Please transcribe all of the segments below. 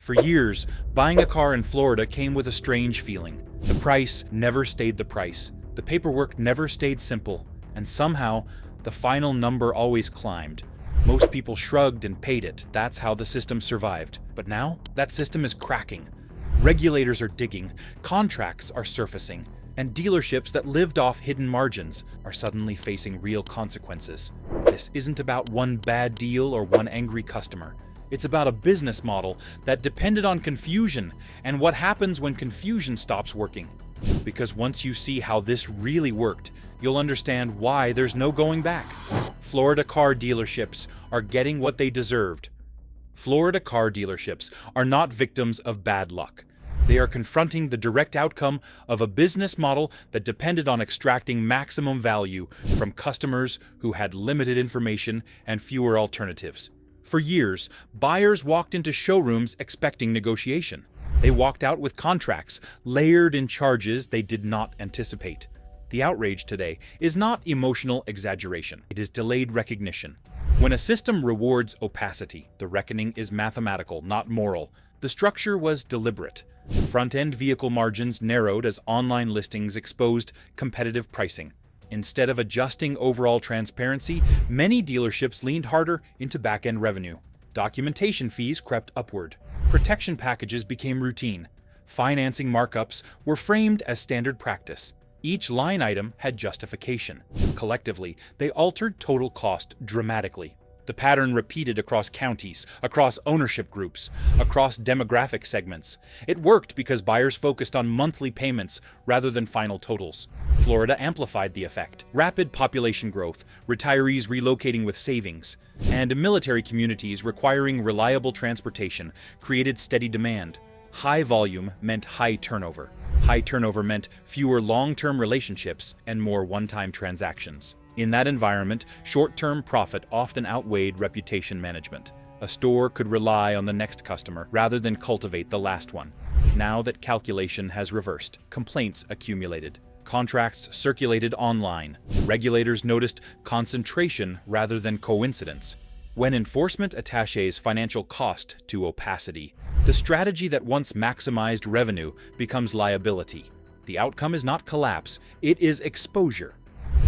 For years, buying a car in Florida came with a strange feeling. The price never stayed the price. The paperwork never stayed simple. And somehow, the final number always climbed. Most people shrugged and paid it. That's how the system survived. But now, that system is cracking. Regulators are digging, contracts are surfacing, and dealerships that lived off hidden margins are suddenly facing real consequences. This isn't about one bad deal or one angry customer. It's about a business model that depended on confusion and what happens when confusion stops working. Because once you see how this really worked, you'll understand why there's no going back. Florida car dealerships are getting what they deserved. Florida car dealerships are not victims of bad luck. They are confronting the direct outcome of a business model that depended on extracting maximum value from customers who had limited information and fewer alternatives. For years, buyers walked into showrooms expecting negotiation. They walked out with contracts layered in charges they did not anticipate. The outrage today is not emotional exaggeration. It is delayed recognition. When a system rewards opacity, the reckoning is mathematical, not moral. The structure was deliberate. Front-end vehicle margins narrowed as online listings exposed competitive pricing. Instead of adjusting overall transparency, many dealerships leaned harder into back-end revenue. Documentation fees crept upward. Protection packages became routine. Financing markups were framed as standard practice. Each line item had justification. Collectively, they altered total cost dramatically. The pattern repeated across counties, across ownership groups, across demographic segments. It worked because buyers focused on monthly payments rather than final totals. Florida amplified the effect. Rapid population growth, retirees relocating with savings, and military communities requiring reliable transportation created steady demand. High volume meant high turnover. High turnover meant fewer long-term relationships and more one-time transactions. In that environment, short-term profit often outweighed reputation management. A store could rely on the next customer rather than cultivate the last one. Now that calculation has reversed, complaints accumulated. Contracts circulated online. Regulators noticed concentration rather than coincidence. When enforcement attaches financial cost to opacity, the strategy that once maximized revenue becomes liability. The outcome is not collapse, it is exposure.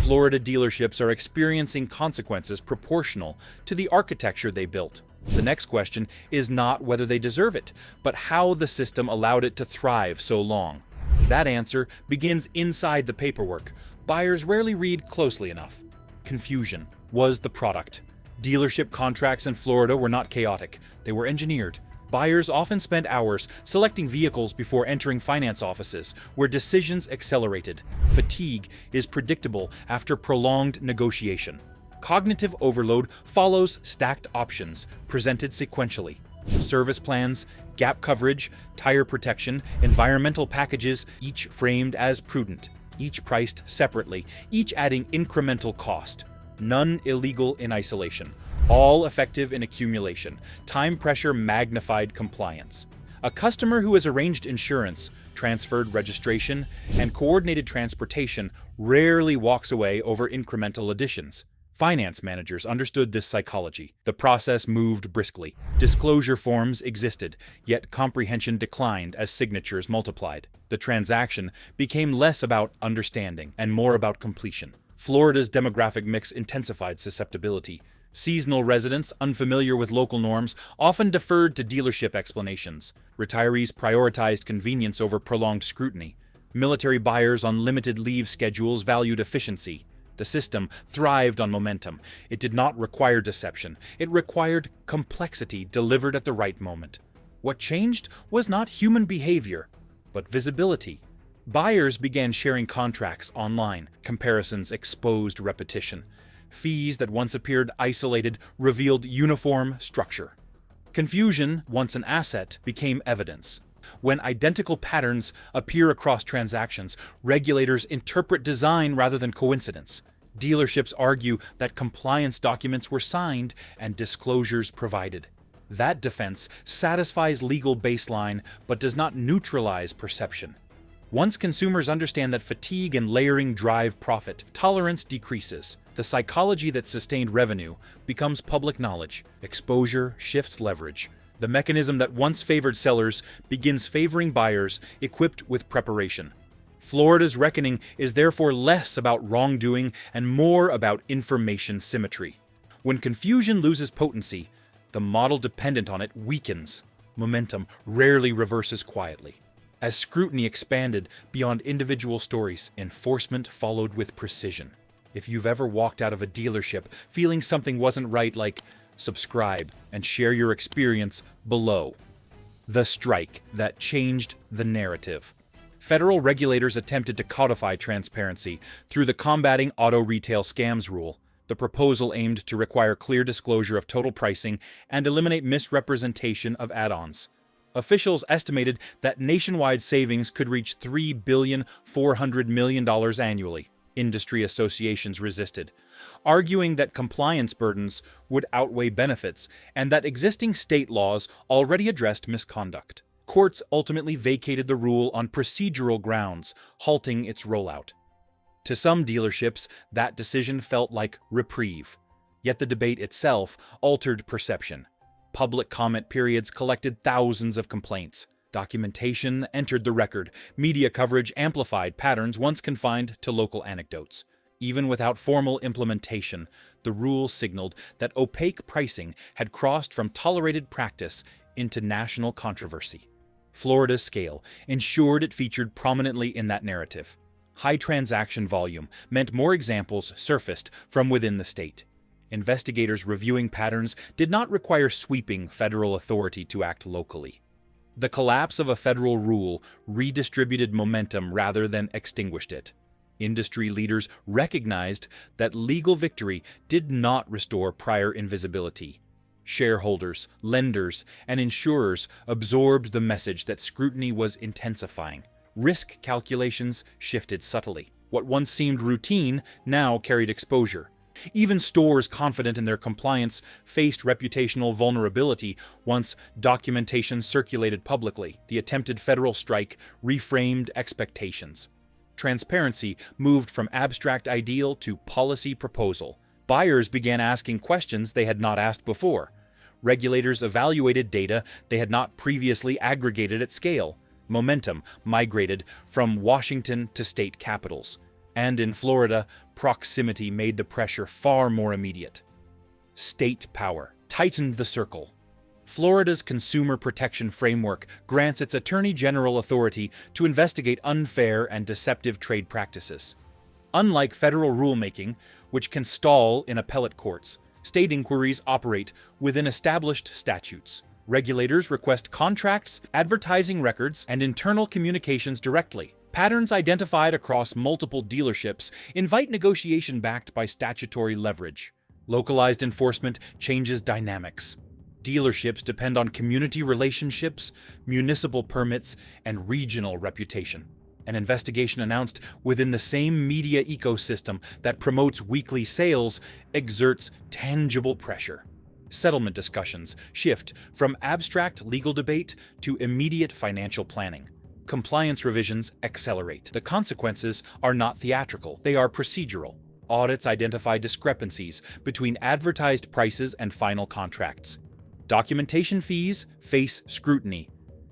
Florida dealerships are experiencing consequences proportional to the architecture they built. The next question is not whether they deserve it, but how the system allowed it to thrive so long. That answer begins inside the paperwork. Buyers rarely read closely enough. Confusion was the product. Dealership contracts in Florida were not chaotic, they were engineered. Buyers often spent hours selecting vehicles before entering finance offices, where decisions accelerated. Fatigue is predictable after prolonged negotiation. Cognitive overload follows stacked options, presented sequentially. Service plans, gap coverage, tire protection, environmental packages, each framed as prudent, each priced separately, each adding incremental cost. None illegal in isolation. All effective in accumulation. Time pressure magnified compliance. A customer who has arranged insurance, transferred registration, and coordinated transportation rarely walks away over incremental additions. Finance managers understood this psychology. The process moved briskly. Disclosure forms existed, yet comprehension declined as signatures multiplied. The transaction became less about understanding and more about completion. Florida's demographic mix intensified susceptibility. Seasonal residents, unfamiliar with local norms, often deferred to dealership explanations. Retirees prioritized convenience over prolonged scrutiny. Military buyers on limited leave schedules valued efficiency. The system thrived on momentum. It did not require deception. It required complexity delivered at the right moment. What changed was not human behavior, but visibility. Buyers began sharing contracts online. Comparisons exposed repetition. Fees that once appeared isolated revealed uniform structure. Confusion, once an asset, became evidence. When identical patterns appear across transactions, regulators interpret design rather than coincidence. Dealerships argue that compliance documents were signed and disclosures provided. That defense satisfies legal baseline but does not neutralize perception. Once consumers understand that fatigue and layering drive profit, tolerance decreases. The psychology that sustained revenue becomes public knowledge. Exposure shifts leverage. The mechanism that once favored sellers begins favoring buyers equipped with preparation. Florida's reckoning is therefore less about wrongdoing and more about information symmetry. When confusion loses potency, the model dependent on it weakens. Momentum rarely reverses quietly. As scrutiny expanded beyond individual stories, enforcement followed with precision. If you've ever walked out of a dealership feeling something wasn't right, subscribe and share your experience below. The strike that changed the narrative. Federal regulators attempted to codify transparency through the Combating Auto Retail Scams rule. The proposal aimed to require clear disclosure of total pricing and eliminate misrepresentation of add-ons. Officials estimated that nationwide savings could reach $3.4 billion annually. Industry associations resisted, arguing that compliance burdens would outweigh benefits and that existing state laws already addressed misconduct. Courts ultimately vacated the rule on procedural grounds, halting its rollout. To some dealerships, that decision felt like reprieve. Yet the debate itself altered perception. Public comment periods collected thousands of complaints. Documentation entered the record. Media coverage amplified patterns once confined to local anecdotes. Even without formal implementation, the rule signaled that opaque pricing had crossed from tolerated practice into national controversy. Florida's scale ensured it featured prominently in that narrative. High transaction volume meant more examples surfaced from within the state. Investigators reviewing patterns did not require sweeping federal authority to act locally. The collapse of a federal rule redistributed momentum rather than extinguished it. Industry leaders recognized that legal victory did not restore prior invisibility. Shareholders, lenders, and insurers absorbed the message that scrutiny was intensifying. Risk calculations shifted subtly. What once seemed routine now carried exposure. Even stores confident in their compliance faced reputational vulnerability once documentation circulated publicly. The attempted federal strike reframed expectations. Transparency moved from abstract ideal to policy proposal. Buyers began asking questions they had not asked before. Regulators evaluated data they had not previously aggregated at scale. Momentum migrated from Washington to state capitals. And in Florida, proximity made the pressure far more immediate. State power tightened the circle. Florida's Consumer Protection Framework grants its Attorney General authority to investigate unfair and deceptive trade practices. Unlike federal rulemaking, which can stall in appellate courts, state inquiries operate within established statutes. Regulators request contracts, advertising records, and internal communications directly. Patterns identified across multiple dealerships invite negotiation backed by statutory leverage. Localized enforcement changes dynamics. Dealerships depend on community relationships, municipal permits, and regional reputation. An investigation announced within the same media ecosystem that promotes weekly sales exerts tangible pressure. Settlement discussions shift from abstract legal debate to immediate financial planning. Compliance revisions accelerate. The consequences are not theatrical, they are procedural. Audits identify discrepancies between advertised prices and final contracts. Documentation fees face scrutiny.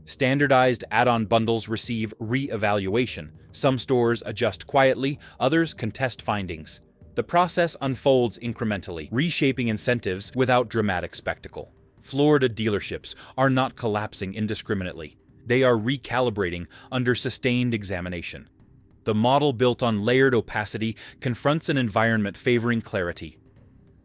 Standardized add-on bundles receive re-evaluation. Some stores adjust quietly, others contest findings. The process unfolds incrementally, reshaping incentives without dramatic spectacle. Florida dealerships are not collapsing indiscriminately. They are recalibrating under sustained examination. The model built on layered opacity confronts an environment favoring clarity.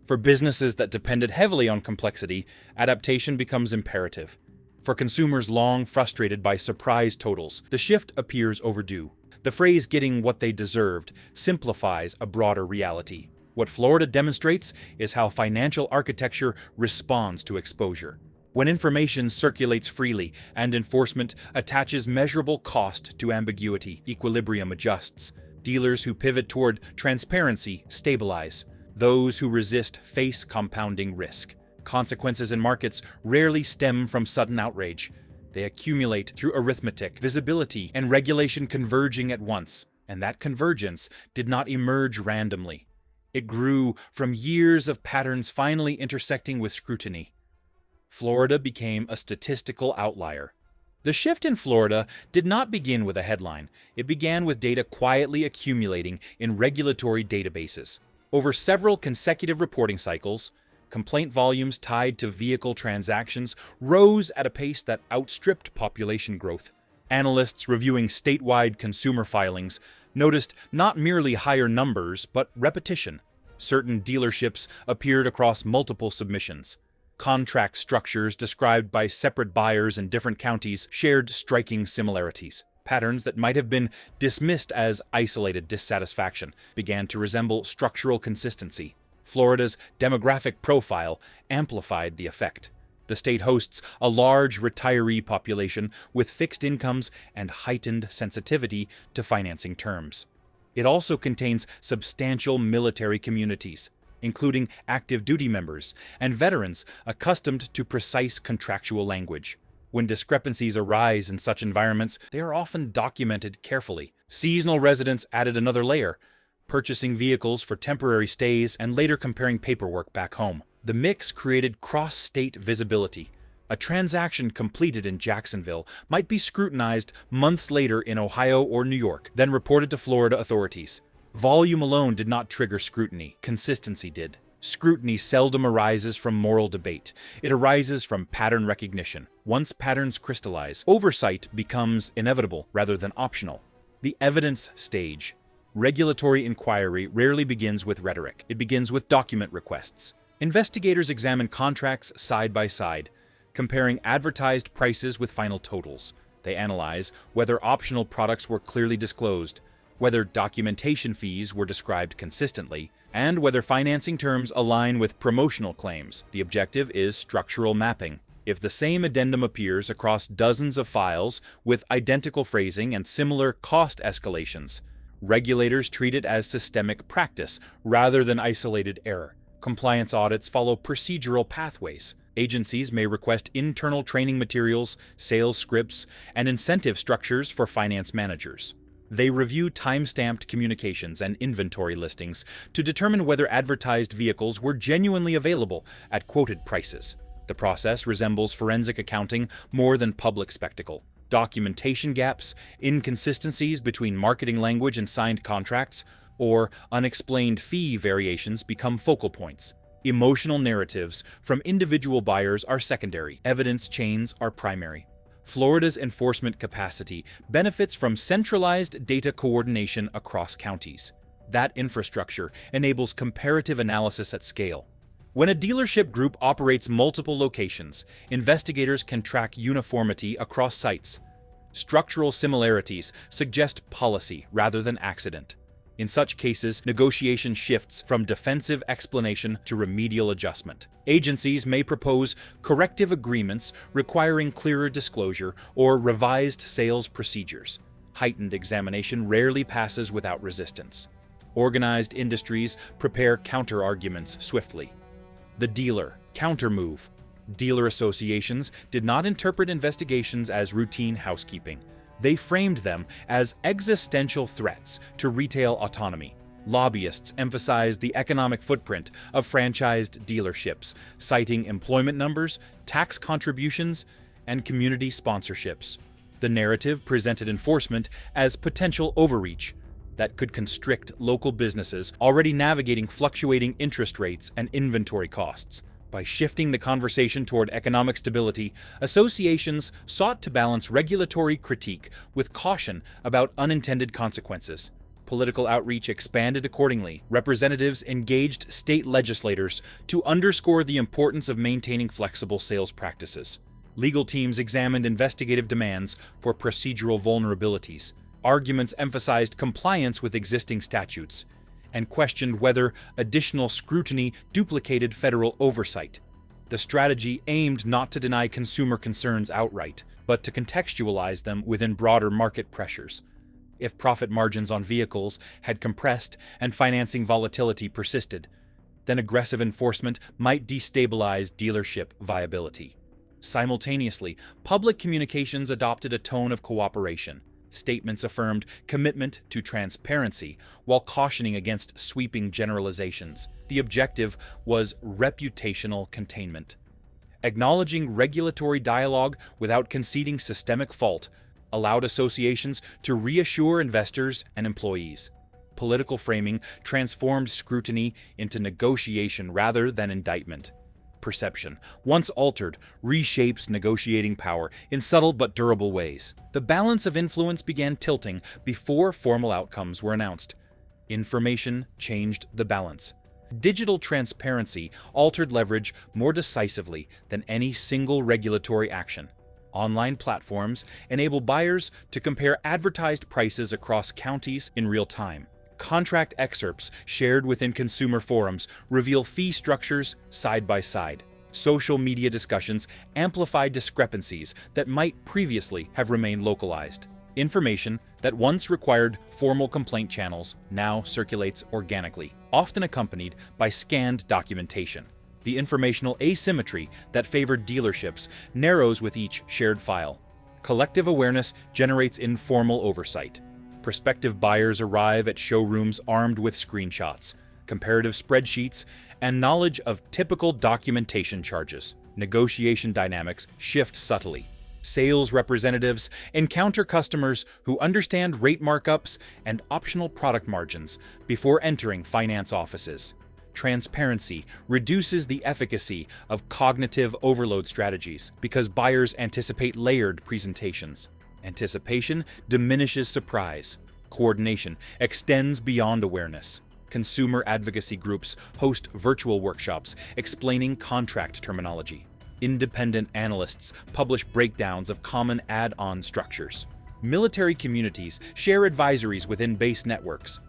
For businesses that depended heavily on complexity, adaptation becomes imperative. For consumers long frustrated by surprise totals, the shift appears overdue. The phrase "getting what they deserved" simplifies a broader reality. What Florida demonstrates is how financial architecture responds to exposure. When information circulates freely and enforcement attaches measurable cost to ambiguity, equilibrium adjusts. Dealers who pivot toward transparency stabilize. Those who resist face compounding risk. Consequences in markets rarely stem from sudden outrage. They accumulate through arithmetic, visibility, and regulation converging at once. And that convergence did not emerge randomly. It grew from years of patterns finally intersecting with scrutiny. Florida became a statistical outlier. The shift in Florida did not begin with a headline. It began with data quietly accumulating in regulatory databases. Over several consecutive reporting cycles, complaint volumes tied to vehicle transactions rose at a pace that outstripped population growth. Analysts reviewing statewide consumer filings noticed not merely higher numbers, but repetition. Certain dealerships appeared across multiple submissions. Contract structures described by separate buyers in different counties shared striking similarities. Patterns that might have been dismissed as isolated dissatisfaction began to resemble structural consistency. Florida's demographic profile amplified the effect. The state hosts a large retiree population with fixed incomes and heightened sensitivity to financing terms. It also contains substantial military communities, including active duty members and veterans accustomed to precise contractual language. When discrepancies arise in such environments, they are often documented carefully. Seasonal residents added another layer, purchasing vehicles for temporary stays and later comparing paperwork back home. The mix created cross-state visibility. A transaction completed in Jacksonville might be scrutinized months later in Ohio or New York, then reported to Florida authorities. Volume alone did not trigger scrutiny. Consistency did. Scrutiny seldom arises from moral debate. It arises from pattern recognition. Once patterns crystallize, oversight becomes inevitable rather than optional. The evidence stage. Regulatory inquiry rarely begins with rhetoric. It begins with document requests. Investigators examine contracts side by side, comparing advertised prices with final totals. They analyze whether optional products were clearly disclosed, whether documentation fees were described consistently, and whether financing terms align with promotional claims. The objective is structural mapping. If the same addendum appears across dozens of files with identical phrasing and similar cost escalations, regulators treat it as systemic practice rather than isolated error. Compliance audits follow procedural pathways. Agencies may request internal training materials, sales scripts, and incentive structures for finance managers. They review time-stamped communications and inventory listings to determine whether advertised vehicles were genuinely available at quoted prices. The process resembles forensic accounting more than public spectacle. Documentation gaps, inconsistencies between marketing language and signed contracts, or unexplained fee variations become focal points. Emotional narratives from individual buyers are secondary. Evidence chains are primary. Florida's enforcement capacity benefits from centralized data coordination across counties. That infrastructure enables comparative analysis at scale. When a dealership group operates multiple locations, investigators can track uniformity across sites. Structural similarities suggest policy rather than accident. In such cases, negotiation shifts from defensive explanation to remedial adjustment. Agencies may propose corrective agreements requiring clearer disclosure or revised sales procedures. Heightened examination rarely passes without resistance. Organized industries prepare counter-arguments swiftly. The dealer counter-move. Dealer associations did not interpret investigations as routine housekeeping. They framed them as existential threats to retail autonomy. Lobbyists emphasized the economic footprint of franchised dealerships, citing employment numbers, tax contributions, and community sponsorships. The narrative presented enforcement as potential overreach that could constrict local businesses already navigating fluctuating interest rates and inventory costs. By shifting the conversation toward economic stability, associations sought to balance regulatory critique with caution about unintended consequences. Political outreach expanded accordingly. Representatives engaged state legislators to underscore the importance of maintaining flexible sales practices. Legal teams examined investigative demands for procedural vulnerabilities. Arguments emphasized compliance with existing statutes and questioned whether additional scrutiny duplicated federal oversight. The strategy aimed not to deny consumer concerns outright, but to contextualize them within broader market pressures. If profit margins on vehicles had compressed and financing volatility persisted, then aggressive enforcement might destabilize dealership viability. Simultaneously, public communications adopted a tone of cooperation. Statements affirmed commitment to transparency while cautioning against sweeping generalizations. The objective was reputational containment. Acknowledging regulatory dialogue without conceding systemic fault allowed associations to reassure investors and employees. Political framing transformed scrutiny into negotiation rather than indictment. Perception, once altered, reshapes negotiating power in subtle but durable ways. The balance of influence began tilting before formal outcomes were announced. Information changed the balance. Digital transparency altered leverage more decisively than any single regulatory action. Online platforms enable buyers to compare advertised prices across counties in real time. Contract excerpts shared within consumer forums reveal fee structures side by side. Social media discussions amplify discrepancies that might previously have remained localized. Information that once required formal complaint channels now circulates organically, often accompanied by scanned documentation. The informational asymmetry that favored dealerships narrows with each shared file. Collective awareness generates informal oversight. Prospective buyers arrive at showrooms armed with screenshots, comparative spreadsheets, and knowledge of typical documentation charges. Negotiation dynamics shift subtly. Sales representatives encounter customers who understand rate markups and optional product margins before entering finance offices. Transparency reduces the efficacy of cognitive overload strategies because buyers anticipate layered presentations. Anticipation diminishes surprise. Coordination extends beyond awareness. Consumer advocacy groups host virtual workshops explaining contract terminology. Independent analysts publish breakdowns of common add-on structures. Military communities share advisories within base networks.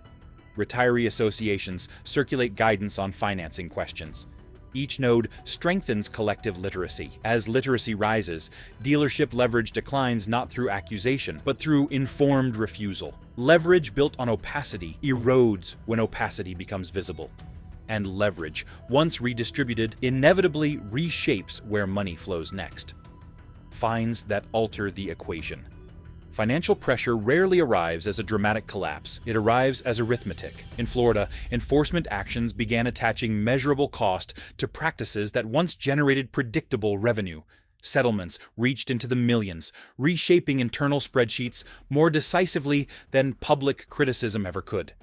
Retiree associations circulate guidance on financing questions. Each node strengthens collective literacy. As literacy rises, dealership leverage declines not through accusation, but through informed refusal. Leverage built on opacity erodes when opacity becomes visible. And leverage, once redistributed, inevitably reshapes where money flows next. Fines that alter the equation. Financial pressure rarely arrives as a dramatic collapse. It arrives as arithmetic. In Florida, enforcement actions began attaching measurable cost to practices that once generated predictable revenue. Settlements reached into the millions, reshaping internal spreadsheets more decisively than public criticism ever could.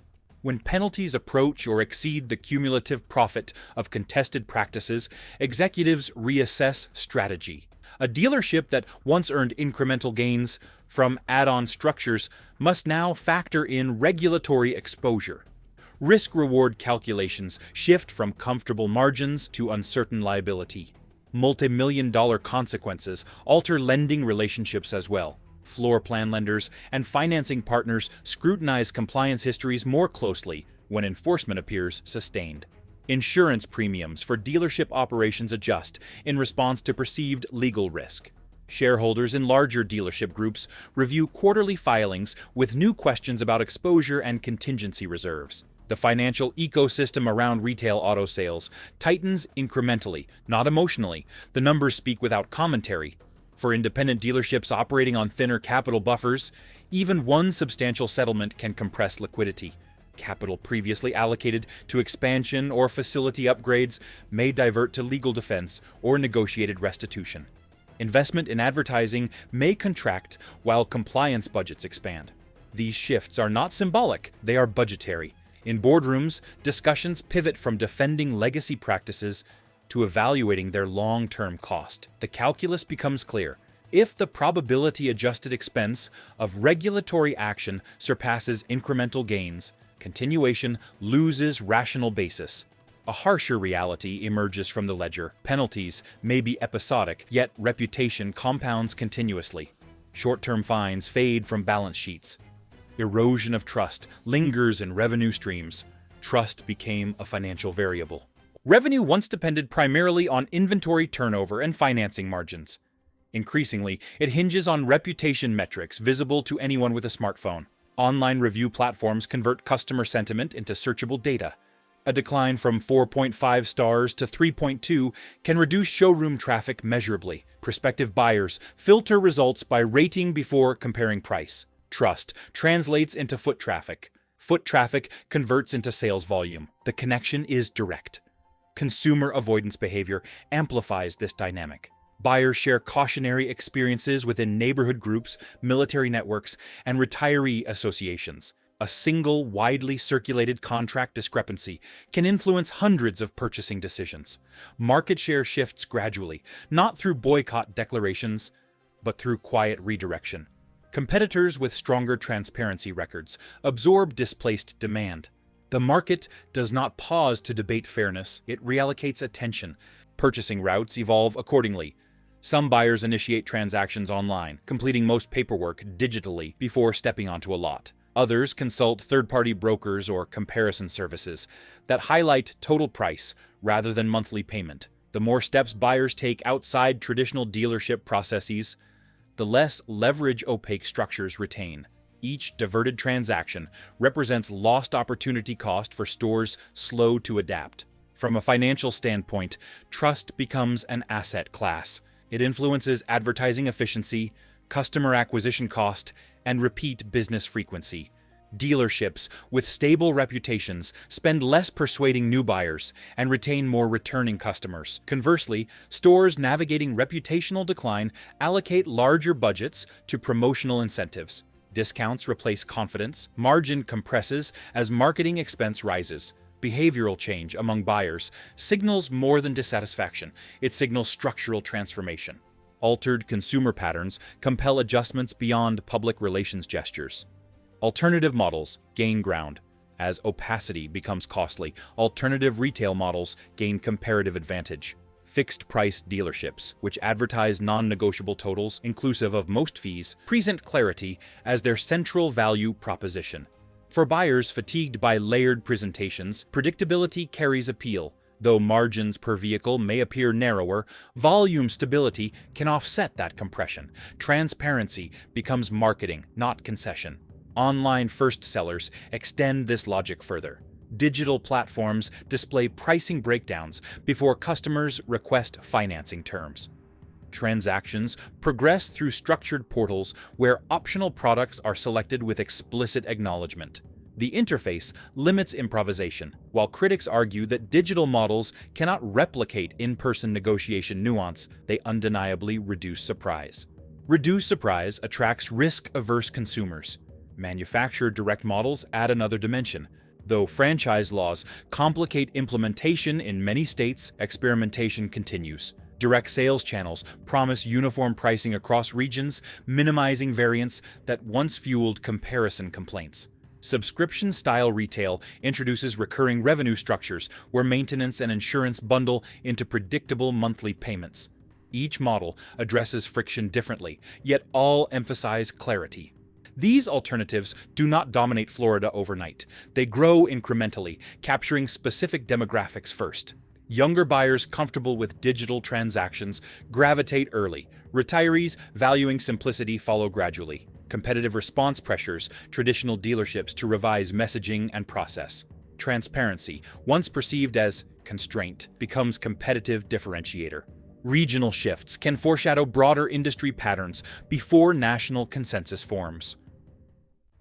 When penalties approach or exceed the cumulative profit of contested practices, executives reassess strategy. A dealership that once earned incremental gains from add-on structures must now factor in regulatory exposure. Risk-reward calculations shift from comfortable margins to uncertain liability. Multi-million-dollar consequences alter lending relationships as well. Floor plan lenders and financing partners scrutinize compliance histories more closely when enforcement appears sustained. Insurance premiums for dealership operations adjust in response to perceived legal risk. Shareholders in larger dealership groups review quarterly filings with new questions about exposure and contingency reserves. The financial ecosystem around retail auto sales tightens incrementally, not emotionally. The numbers speak without commentary. For independent dealerships operating on thinner capital buffers, even one substantial settlement can compress liquidity. Capital previously allocated to expansion or facility upgrades may divert to legal defense or negotiated restitution. Investment in advertising may contract while compliance budgets expand. These shifts are not symbolic, they are budgetary. In boardrooms, discussions pivot from defending legacy practices to evaluating their long-term cost. The calculus becomes clear. If the probability-adjusted expense of regulatory action surpasses incremental gains, continuation loses rational basis. A harsher reality emerges from the ledger. Penalties may be episodic, yet reputation compounds continuously. Short-term fines fade from balance sheets. Erosion of trust lingers in revenue streams. Trust became a financial variable. Revenue once depended primarily on inventory turnover and financing margins. Increasingly, it hinges on reputation metrics visible to anyone with a smartphone. Online review platforms convert customer sentiment into searchable data. A decline from 4.5 stars to 3.2 can reduce showroom traffic measurably. Prospective buyers filter results by rating before comparing price. Trust translates into foot traffic. Foot traffic converts into sales volume. The connection is direct. Consumer avoidance behavior amplifies this dynamic. Buyers share cautionary experiences within neighborhood groups, military networks, and retiree associations. A single, widely circulated contract discrepancy can influence hundreds of purchasing decisions. Market share shifts gradually, not through boycott declarations, but through quiet redirection. Competitors with stronger transparency records absorb displaced demand. The market does not pause to debate fairness, it reallocates attention. Purchasing routes evolve accordingly. Some buyers initiate transactions online, completing most paperwork digitally before stepping onto a lot. Others consult third-party brokers or comparison services that highlight total price rather than monthly payment. The more steps buyers take outside traditional dealership processes, the less leverage opaque structures retain. Each diverted transaction represents lost opportunity cost for stores slow to adapt. From a financial standpoint, trust becomes an asset class. It influences advertising efficiency, customer acquisition cost, and repeat business frequency. Dealerships with stable reputations spend less persuading new buyers and retain more returning customers. Conversely, stores navigating reputational decline allocate larger budgets to promotional incentives. Discounts replace confidence, margin compresses as marketing expense rises. Behavioral change among buyers signals more than dissatisfaction, it signals structural transformation. Altered consumer patterns compel adjustments beyond public relations gestures. Alternative models gain ground. As opacity becomes costly, alternative retail models gain comparative advantage. Fixed-price dealerships, which advertise non-negotiable totals inclusive of most fees, present clarity as their central value proposition. For buyers fatigued by layered presentations, predictability carries appeal. Though margins per vehicle may appear narrower, volume stability can offset that compression. Transparency becomes marketing, not concession. Online first sellers extend this logic further. Digital platforms display pricing breakdowns before customers request financing terms. Transactions progress through structured portals where optional products are selected with explicit acknowledgement. The interface limits improvisation, while critics argue that digital models cannot replicate in-person negotiation nuance, they undeniably reduce surprise. Reduced surprise attracts risk-averse consumers. Manufacturer direct models add another dimension. Though franchise laws complicate implementation in many states, experimentation continues. Direct sales channels promise uniform pricing across regions, minimizing variance that once fueled comparison complaints. Subscription-style retail introduces recurring revenue structures where maintenance and insurance bundle into predictable monthly payments. Each model addresses friction differently, yet all emphasize clarity. These alternatives do not dominate Florida overnight. They grow incrementally, capturing specific demographics first. Younger buyers comfortable with digital transactions gravitate early. Retirees valuing simplicity follow gradually. Competitive response pressures traditional dealerships to revise messaging and process. Transparency, once perceived as constraint, becomes competitive differentiator. Regional shifts can foreshadow broader industry patterns before national consensus forms.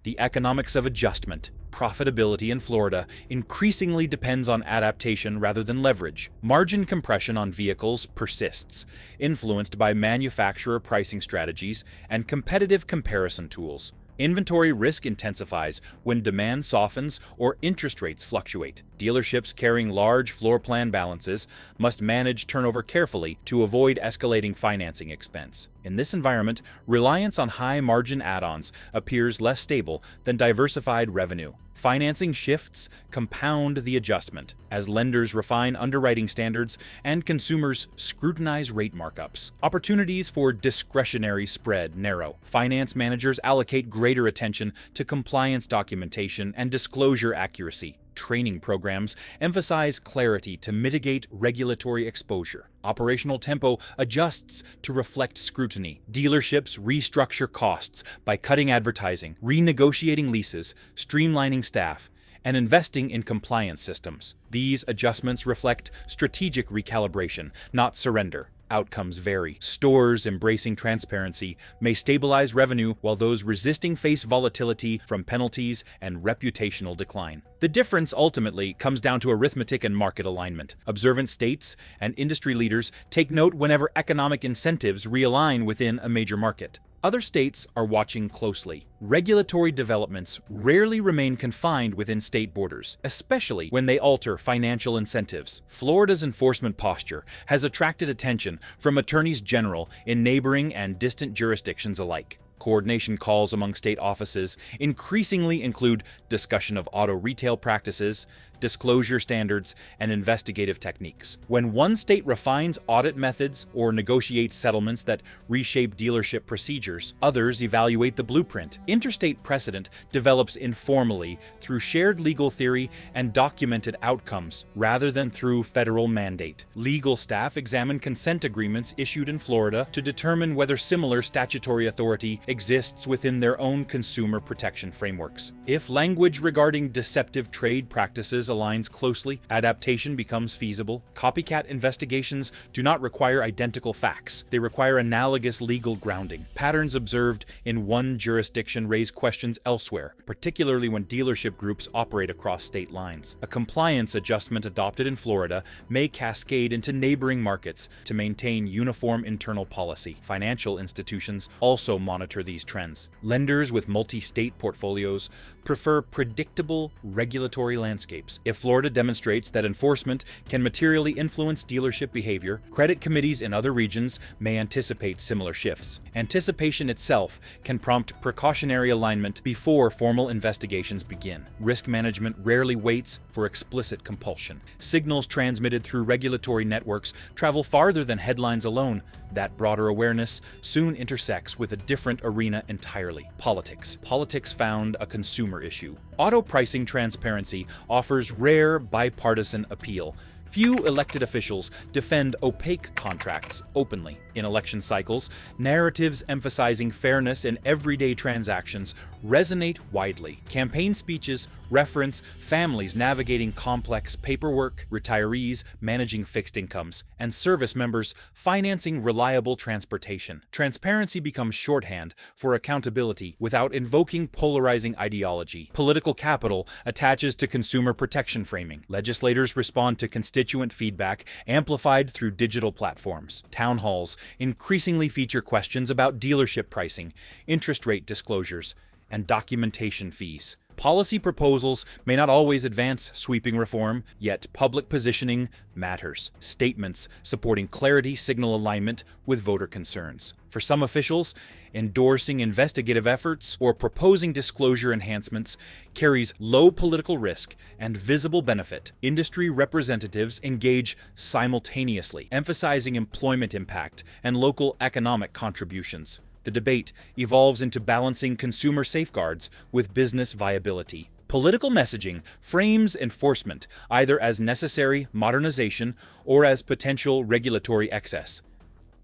The economics of adjustment, profitability in Florida increasingly depends on adaptation rather than leverage. Margin compression on vehicles persists, influenced by manufacturer pricing strategies and competitive comparison tools. Inventory risk intensifies when demand softens or interest rates fluctuate. Dealerships carrying large floor plan balances must manage turnover carefully to avoid escalating financing expense. In this environment, reliance on high-margin add-ons appears less stable than diversified revenue. Financing shifts compound the adjustment as lenders refine underwriting standards and consumers scrutinize rate markups. Opportunities for discretionary spread narrow. Finance managers allocate greater attention to compliance documentation and disclosure accuracy. Training programs emphasize clarity to mitigate regulatory exposure. Operational tempo adjusts to reflect scrutiny. Dealerships restructure costs by cutting advertising, renegotiating leases, streamlining staff, and investing in compliance systems. These adjustments reflect strategic recalibration, not surrender. outcomes vary. Stores embracing transparency may stabilize revenue, while those resisting face volatility from penalties and reputational decline. The difference ultimately comes down to arithmetic and market alignment. Observant states and industry leaders take note whenever economic incentives realign within a major market. Other states are watching closely. Regulatory developments rarely remain confined within state borders, especially when they alter financial incentives. Florida's enforcement posture has attracted attention from attorneys general in neighboring and distant jurisdictions alike. Coordination calls among state offices increasingly include discussion of auto retail practices, disclosure standards, and investigative techniques. When one state refines audit methods or negotiates settlements that reshape dealership procedures, others evaluate the blueprint. Interstate precedent develops informally through shared legal theory and documented outcomes rather than through federal mandate. Legal staff examine consent agreements issued in Florida to determine whether similar statutory authority exists within their own consumer protection frameworks. If language regarding deceptive trade practices aligns closely, adaptation becomes feasible. Copycat investigations do not require identical facts. They require analogous legal grounding. Patterns observed in one jurisdiction raise questions elsewhere, particularly when dealership groups operate across state lines. A compliance adjustment adopted in Florida may cascade into neighboring markets to maintain uniform internal policy. Financial institutions also monitor these trends. Lenders with multi-state portfolios prefer predictable regulatory landscapes. If Florida demonstrates that enforcement can materially influence dealership behavior, credit committees in other regions may anticipate similar shifts. Anticipation itself can prompt precautionary alignment before formal investigations begin. Risk management rarely waits for explicit compulsion. Signals transmitted through regulatory networks travel farther than headlines alone. That broader awareness soon intersects with a different arena entirely: politics. Politics found a consumer issue. Auto pricing transparency offers rare bipartisan appeal. Few elected officials defend opaque contracts openly. In election cycles, narratives emphasizing fairness in everyday transactions resonate widely. Campaign speeches reference families navigating complex paperwork, retirees managing fixed incomes, and service members financing reliable transportation. Transparency becomes shorthand for accountability without invoking polarizing ideology. Political capital attaches to consumer protection framing. Legislators respond to constituent feedback amplified through digital platforms. Town halls increasingly feature questions about dealership pricing, interest rate disclosures, and documentation fees. Policy proposals may not always advance sweeping reform, yet public positioning matters. Statements supporting clarity signal alignment with voter concerns. For some officials, endorsing investigative efforts or proposing disclosure enhancements carries low political risk and visible benefit. Industry representatives engage simultaneously, emphasizing employment impact and local economic contributions. The debate evolves into balancing consumer safeguards with business viability. Political messaging frames enforcement either as necessary modernization or as potential regulatory excess.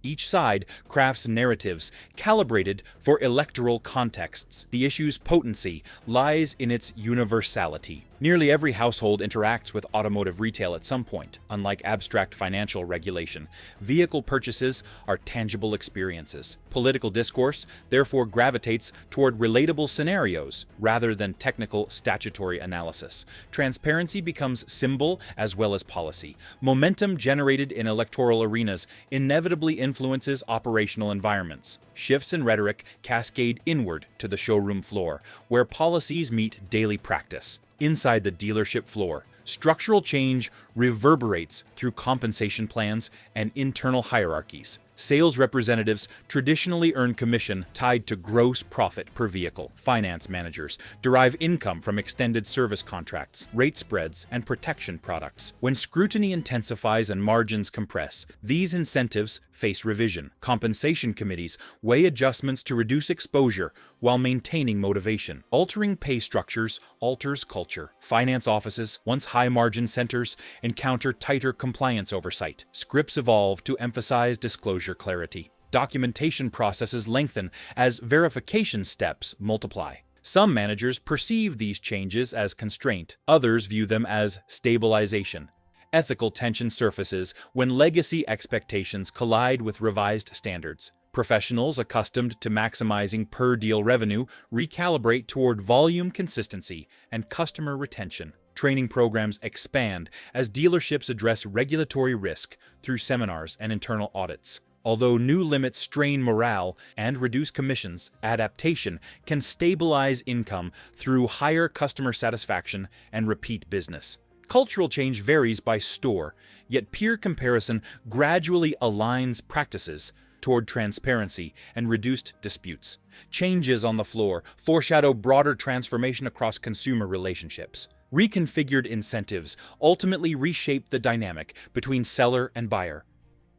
Each side crafts narratives calibrated for electoral contexts. The issue's potency lies in its universality. Nearly every household interacts with automotive retail at some point. Unlike abstract financial regulation, vehicle purchases are tangible experiences. Political discourse therefore gravitates toward relatable scenarios rather than technical statutory analysis. Transparency becomes symbol as well as policy. Momentum generated in electoral arenas inevitably influences operational environments. Shifts in rhetoric cascade inward to the showroom floor, where policies meet daily practice. Inside the dealership floor, structural change reverberates through compensation plans and internal hierarchies. Sales representatives traditionally earn commission tied to gross profit per vehicle. Finance managers derive income from extended service contracts, rate spreads, and protection products. When scrutiny intensifies and margins compress, these incentives face revision. Compensation committees weigh adjustments to reduce exposure while maintaining motivation. Altering pay structures alters culture. Finance offices, once high-margin centers, encounter tighter compliance oversight. Scripts evolve to emphasize disclosure clarity. Documentation processes lengthen as verification steps multiply. Some managers perceive these changes as constraint, others view them as stabilization. Ethical tension surfaces when legacy expectations collide with revised standards. Professionals accustomed to maximizing per-deal revenue recalibrate toward volume consistency and customer retention. Training programs expand as dealerships address regulatory risk through seminars and internal audits. Although new limits strain morale and reduce commissions, adaptation can stabilize income through higher customer satisfaction and repeat business. Cultural change varies by store, yet peer comparison gradually aligns practices toward transparency and reduced disputes. Changes on the floor foreshadow broader transformation across consumer relationships. Reconfigured incentives ultimately reshape the dynamic between seller and buyer.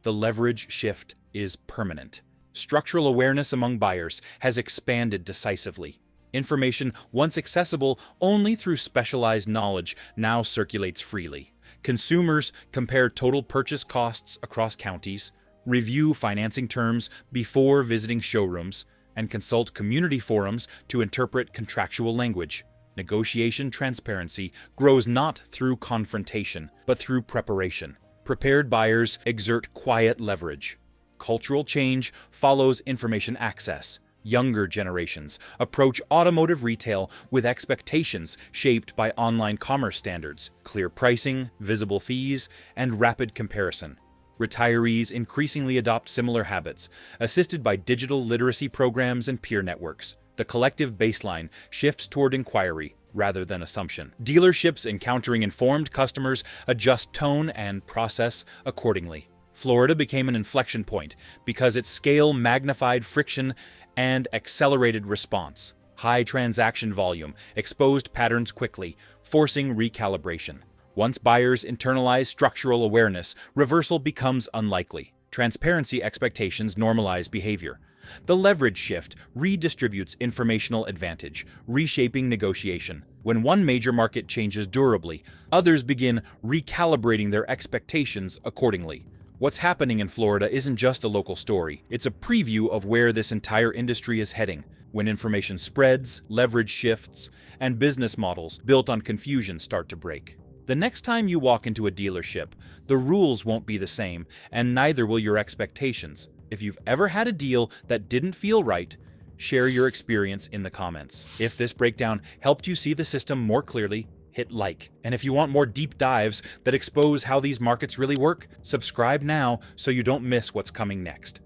The leverage shift is permanent. Structural awareness among buyers has expanded decisively. Information once accessible only through specialized knowledge now circulates freely. Consumers compare total purchase costs across counties, review financing terms before visiting showrooms, and consult community forums to interpret contractual language. Negotiation transparency grows not through confrontation, but through preparation. Prepared buyers exert quiet leverage. Cultural change follows information access. Younger generations approach automotive retail with expectations shaped by online commerce standards, clear pricing, visible fees, and rapid comparison. Retirees increasingly adopt similar habits, assisted by digital literacy programs and peer networks. The collective baseline shifts toward inquiry rather than assumption. Dealerships encountering informed customers adjust tone and process accordingly. Florida became an inflection point because its scale magnified friction and accelerated response. High transaction volume exposed patterns quickly, forcing recalibration. Once buyers internalize structural awareness, reversal becomes unlikely. Transparency expectations normalize behavior. The leverage shift redistributes informational advantage, reshaping negotiation. When one major market changes durably, others begin recalibrating their expectations accordingly. What's happening in Florida isn't just a local story. It's a preview of where this entire industry is heading. When information spreads, leverage shifts, and business models built on confusion start to break. The next time you walk into a dealership, the rules won't be the same, and neither will your expectations. If you've ever had a deal that didn't feel right, share your experience in the comments. If this breakdown helped you see the system more clearly, hit like. And if you want more deep dives that expose how these markets really work, subscribe now so you don't miss what's coming next.